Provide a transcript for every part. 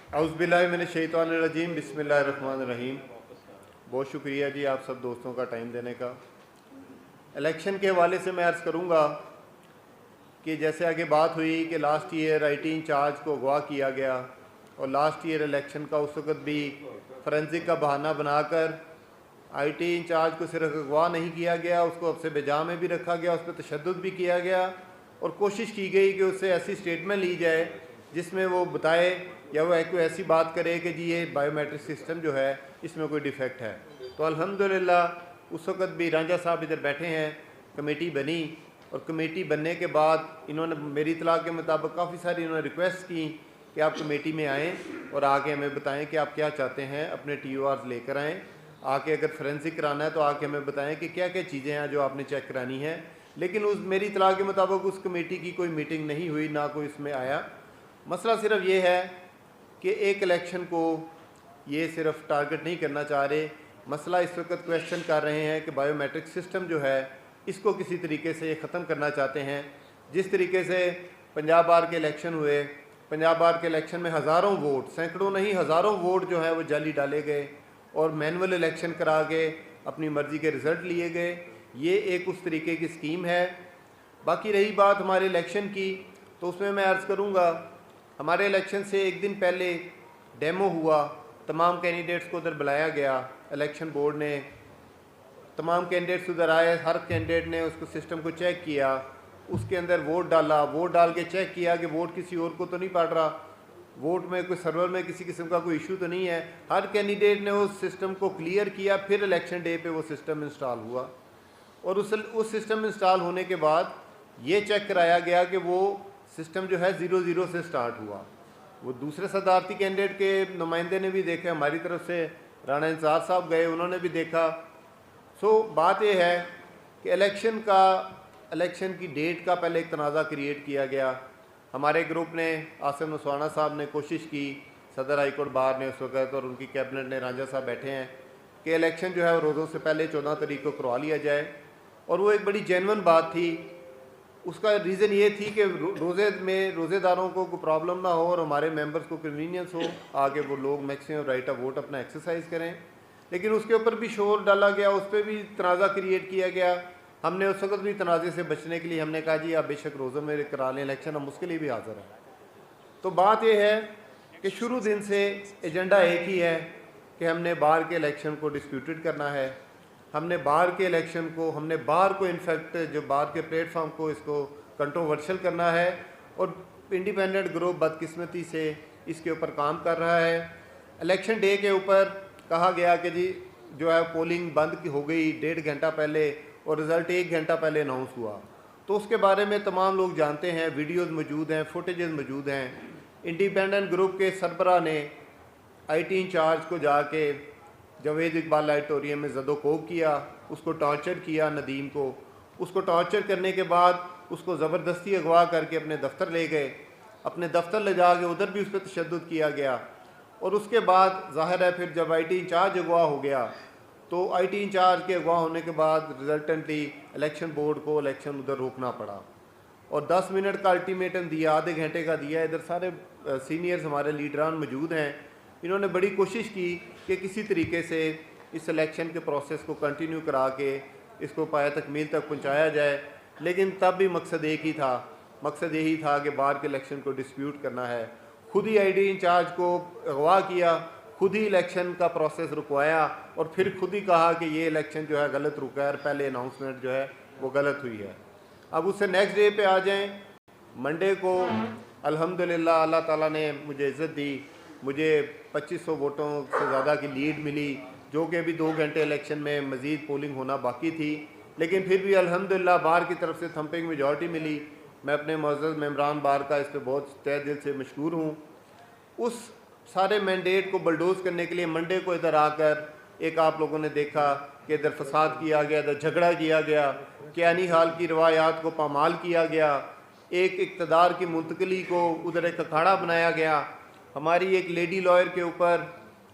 औज़ुबिल्लाहिमिनश्शैतानिर्रजीम बिस्मिल्लाहिर्रहमानिर्रहीम। बहुत शुक्रिया जी आप सब दोस्तों का टाइम देने का। इलेक्शन के हवाले से मैं अर्ज़ करूँगा कि जैसे आगे बात हुई कि लास्ट ईयर IT इंचार्ज को अगवा किया गया और लास्ट ईयर इलेक्शन का उस वक़्त भी फॉरेंसिक का बहाना बनाकर IT इंचार्ज को सिर्फ अगवा नहीं किया गया, उसको अफसे बेजा में भी रखा गया, उस पर तशद्दुद भी किया गया और कोशिश की गई कि उससे ऐसी स्टेटमेंट ली जाए जिसमें वो बताए या वो कोई ऐसी बात करे कि जी ये बायोमेट्रिक सिस्टम जो है इसमें कोई डिफेक्ट है। तो अल्हम्दुलिल्लाह उस वक़्त भी रांझा साहब इधर बैठे हैं, कमेटी बनी और कमेटी बनने के बाद इन्होंने मेरी इतला के मुताबिक काफ़ी सारी इन्होंने रिक्वेस्ट की कि आप कमेटी में आएँ और आके हमें बताएं कि आप क्या चाहते हैं, अपने TORs लेकर आएँ, आके अगर फोरेंसिक कराना है तो आके हमें बताएं कि क्या क्या चीज़ें हैं जो आपने चेक करानी है। लेकिन उस मेरी इतला के मुताबिक उस कमेटी की कोई मीटिंग नहीं हुई, ना कोई इसमें आया। मसला सिर्फ ये है कि एक इलेक्शन को ये सिर्फ टारगेट नहीं करना चाह रहे, मसला इस वक्त क्वेश्चन कर रहे हैं कि बायोमेट्रिक सिस्टम जो है इसको किसी तरीके से ख़त्म करना चाहते हैं। जिस तरीके से पंजाब बार के इलेक्शन हुए, पंजाब बार के इलेक्शन में हज़ारों वोट, सैकड़ों नहीं हज़ारों वोट जो है वो जाली डाले गए और मैनुअल इलेक्शन करा के अपनी मर्ज़ी के रिज़ल्ट लिए गए। ये एक उस तरीके की स्कीम है। बाकी रही बात हमारे इलेक्शन की, तो उसमें मैं अर्ज़ करूँगा हमारे इलेक्शन से एक दिन पहले डेमो हुआ, तमाम कैंडिडेट्स को उधर बुलाया गया, इलेक्शन बोर्ड ने तमाम कैंडिडेट्स उधर आए, हर कैंडिडेट ने उसको सिस्टम को चेक किया, उसके अंदर वोट डाला, वोट डाल के चेक किया कि वोट किसी और को तो नहीं पड़ रहा, वोट में कोई सर्वर में किसी किस्म का कोई इशू तो नहीं है। हर कैंडिडेट ने उस सिस्टम को क्लियर किया, फिर इलेक्शन डे पे वो सिस्टम इंस्टॉल हुआ और उस सिस्टम इंस्टॉल होने के बाद ये चेक कराया गया कि वो सिस्टम जो है 0-0 से स्टार्ट हुआ। वो दूसरे सदारती कैंडिडेट के नुमाइंदे ने भी देखा, हमारी तरफ से राणा इंसार साहब गए, उन्होंने भी देखा। बात यह है कि इलेक्शन की डेट का पहले एक तनाज़ा क्रिएट किया गया। हमारे ग्रुप ने, आसिम नसवाना साहब ने कोशिश की, सदर हाई कोर्ट बार ने उस वक़्त और उनकी कैबिनेट ने, रांझा साहब बैठे हैं, कि इलेक्शन जो है वो रोज़ों से पहले 14 तारीख को करवा लिया जाए। और वो एक बड़ी जेन्युइन बात थी। उसका रीज़न ये थी कि रोज़ेदारों को कोई प्रॉब्लम ना हो और हमारे मेंबर्स को कन्वीनियंस हो, आगे वो लोग मैक्सिमम राइट ऑफ वोट अपना एक्सरसाइज करें। लेकिन उसके ऊपर भी शोर डाला गया, उस पर भी तनाज़ा क्रिएट किया गया। हमने उस वक्त भी तनाज़े से बचने के लिए हमने कहा जी आप बेशक रोज़ों में करा लें इलेक्शन, हम उसके लिए भी हाज़िर हैं। तो बात यह है कि शुरू दिन से एजेंडा एक ही है कि हमने बाहर के इलेक्शन को डिस्प्यूटेड करना है, हमने बाहर के इलेक्शन को, हमने बाहर को इनफैक्ट जो बाहर के प्लेटफॉर्म को इसको कंट्रोवर्शियल करना है। और इंडिपेंडेंट ग्रुप बदकिस्मती से इसके ऊपर काम कर रहा है। इलेक्शन डे के ऊपर कहा गया कि जी जो है पोलिंग बंद हो गई 1.5 घंटा पहले और रिज़ल्ट 1 घंटा पहले अनाउंस हुआ। तो उसके बारे में तमाम लोग जानते हैं, वीडियोज़ मौजूद हैं, फुटेजेस मौजूद हैं। इंडिपेंडेंट ग्रुप के सरबरा ने IT इंचार्ज को जाके जवेद इकबाल ऑडिटोरियम में ज़दोकोब किया, उसको टॉर्चर किया, नदीम को। उसको टॉर्चर करने के बाद उसको ज़बरदस्ती अगवा करके अपने दफ्तर ले गए, अपने दफ्तर ले जाके उधर भी उस पर तशद्दुद किया गया। और उसके बाद ज़ाहिर है फिर जब IT इंचार्ज अगवा हो गया तो IT इंचार्ज के अगवा होने के बाद रिजल्टेंटली इलेक्शन बोर्ड को इलेक्शन उधर रोकना पड़ा और 10 मिनट का अल्टीमेटम दिया, आधे घंटे का दिया। इधर सारे सीनियर्स हमारे लीडरान मौजूद हैं, इन्होंने बड़ी कोशिश की कि किसी तरीके से इस इलेक्शन के प्रोसेस को कंटिन्यू करा के इसको पाया तकमील तक पहुंचाया जाए। लेकिन तब भी मकसद एक ही था, मकसद यही था कि बाहर के इलेक्शन को डिस्प्यूट करना है। खुद ही IT इंचार्ज को अगवा किया, खुद ही इलेक्शन का प्रोसेस रुकवाया और फिर खुद ही कहा कि ये इलेक्शन जो है गलत रुका है और पहले अनाउंसमेंट जो है वो गलत हुई है। अब उससे नेक्स्ट डे पे आ जाएं, मंडे को अल्हम्दुलिल्लाह अल्लाह ताला ने मुझे इज़्ज़त दी, मुझे 2500 वोटों से ज़्यादा की लीड मिली, जो कि अभी 2 घंटे इलेक्शन में मज़ीद पोलिंग होना बाकी थी। लेकिन फिर भी अल्हम्दुलिल्लाह बार की तरफ से थम्पिंग मेजॉरिटी मिली। मैं अपने मुअज़्ज़ज़ मेंबरान बार का इस पर बहुत तहे दिल से मशकूर हूँ। उस सारे मैंडेट को बलडोज़ करने के लिए मंडे को इधर आकर एक आप लोगों ने देखा कि इधर फसाद किया गया, इधर झगड़ा किया गया, कियानी हाल की रवायात को पामाल किया गया, एक इक़्तिदार की मुंतकली को उधर एक अखाड़ा बनाया गया, हमारी एक लेडी लॉयर के ऊपर,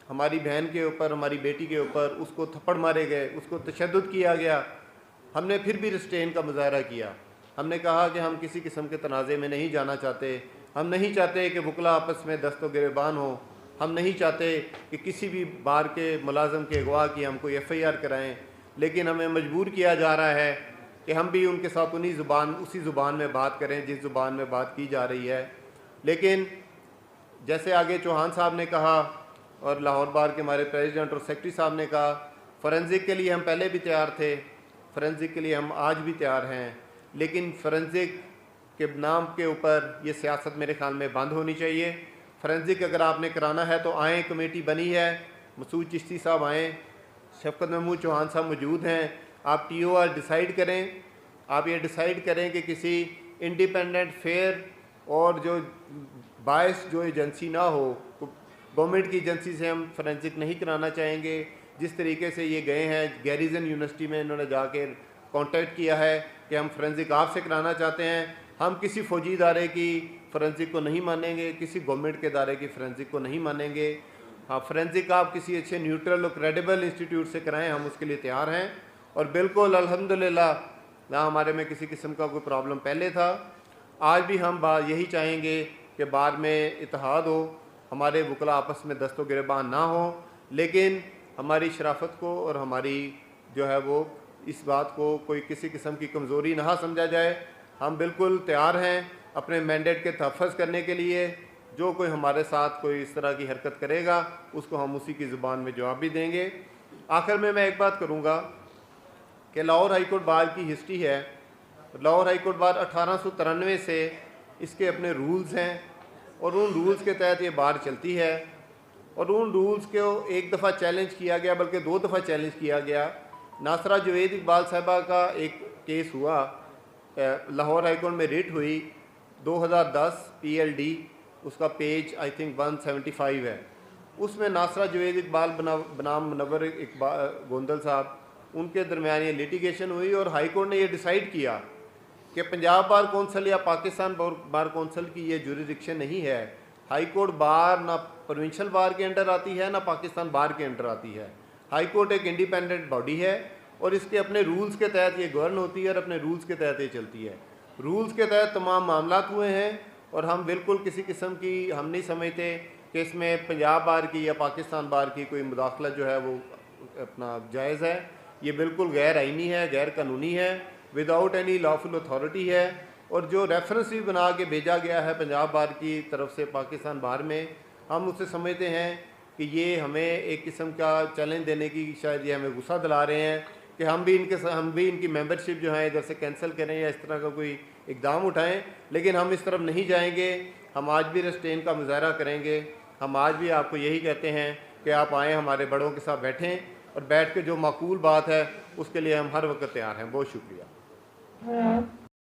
हमारी बहन के ऊपर, हमारी बेटी के ऊपर उसको थप्पड़ मारे गए, उसको तशद्दुद किया गया। हमने फिर भी रिस्ट्रेन का मुजाहरा किया। हमने कहा कि हम किसी किस्म के तनाज़े में नहीं जाना चाहते, हम नहीं चाहते कि वकला आपस में दस्तो गिरेबान हो, हम नहीं चाहते कि किसी भी बार के मुलाजम के अगवा की हम कोई FIR कराएं, लेकिन हमें मजबूर किया जा रहा है कि हम भी उनके साथ उसी ज़ुबान में बात करें जिस ज़ुबान में बात की जा रही है। लेकिन जैसे आगे चौहान साहब ने कहा और लाहौर बार के हमारे प्रेसिडेंट और सेक्रेटरी साहब ने कहा, फ़ोरेंसिक के लिए हम पहले भी तैयार थे, फ़ोरेंसिक के लिए हम आज भी तैयार हैं, लेकिन फ़ोरेंसिक के नाम के ऊपर ये सियासत मेरे ख्याल में बंद होनी चाहिए। फ़ोरेंसिक अगर आपने कराना है तो आएँ, कमेटी बनी है, मसूद चिश्ती साहब आएँ, शफकत महमूद चौहान साहब मौजूद हैं, आप TOR डिसाइड करें, आप ये डिसाइड करें कि किसी इंडिपेंडेंट, फेयर और जो बायस जो एजेंसी ना हो, गवर्नमेंट की एजेंसी से हम फ़ोरेंसिक नहीं कराना चाहेंगे। जिस तरीके से ये गए हैं गैरिजन यूनिवर्सिटी में, इन्होंने जाके कांटेक्ट किया है कि हम फ़ोरेंसिक आपसे कराना चाहते हैं, हम किसी फ़ौजी इदारे की फ़ोरेंसिक को नहीं मानेंगे, किसी गवर्नमेंट के इदारे की फ़ोरेंसिक को नहीं मानेंगे। हाँ, फ़ोरेंसिक आप किसी अच्छे न्यूट्रल और क्रेडिबल इंस्टीट्यूट से कराएं, हम उसके लिए तैयार हैं। और बिल्कुल अल्हम्दुलिल्लाह ना हमारे में किसी किस्म का कोई प्रॉब्लम पहले था, आज भी हम यही चाहेंगे कि बार में इत्तेहाद हो, हमारे वकला आपस में दस्तो गिरबान ना हो, लेकिन हमारी शराफत को और हमारी जो है वो इस बात को कोई किसी किस्म की कमज़ोरी ना समझा जाए। हम बिल्कुल तैयार हैं अपने मैंडेट के तहफ़्फ़ुज़ करने के लिए। जो कोई हमारे साथ कोई इस तरह की हरकत करेगा उसको हम उसी की ज़ुबान में जवाब भी देंगे। आखिर में मैं एक बात करूँगा कि लाहौर हाई कोर्ट बार की हिस्ट्री है। लाहौर हाई कोर्ट बार 1893 से इसके अपने रूल्स हैं और उन रूल्स के तहत ये बार चलती है और उन रूल्स को एक दफ़ा चैलेंज किया गया, बल्कि 2 दफ़ा चैलेंज किया गया। नासरा जुवैद इकबाल साहिबा का एक केस हुआ, लाहौर हाई कोर्ट में रिट हुई 2010 PLD, उसका पेज आई थिंक 175 है। उसमें नासरा जुवैद इकबाल बनाम मुनव्वर इकबाल गोंदल साहब, उनके दरमियान ये लिटिगेशन हुई और हाई कोर्ट ने ये डिसाइड किया कि पंजाब बार कौंसल या पाकिस्तान बार कौंसल की ये जुरिडिक्शन नहीं है। हाई कोर्ट बार ना प्रोविंशियल बार के अंडर आती है ना पाकिस्तान बार के अंडर आती है। हाई कोर्ट एक इंडिपेंडेंट बॉडी है और इसके अपने रूल्स के तहत ये गवर्न होती है और अपने रूल्स के तहत ये चलती है। रूल्स के तहत तमाम मामला हुए हैं और हम बिल्कुल किसी किस्म की हम नहीं समझते कि इसमें पंजाब बार की या पाकिस्तान बार की कोई मुदाखलत जो है वो अपना जायज़ है। ये बिल्कुल गैर आइनी है, गैर कानूनी है, विदाउट एनी लॉफुल अथॉरिटी है। और जो रेफरेंस भी बना के भेजा गया है पंजाब बार की तरफ से पाकिस्तान बार में, हम उससे समझते हैं कि ये हमें एक किस्म का चैलेंज देने की, शायद ये हमें गुस्सा दिला रहे हैं कि हम भी इनकी मेंबरशिप जो है इधर से कैंसिल करें या इस तरह का कोई इकदाम उठाएं। लेकिन हम इस तरफ नहीं जाएंगे, हम आज भी रेस्ट्रेन का मुजाहरा करेंगे। हम आज भी आपको यही कहते हैं कि आप आएँ, हमारे बड़ों के साथ बैठें और बैठ के जो माकूल बात है उसके लिए हम हर वक्त तैयार हैं। बहुत शुक्रिया।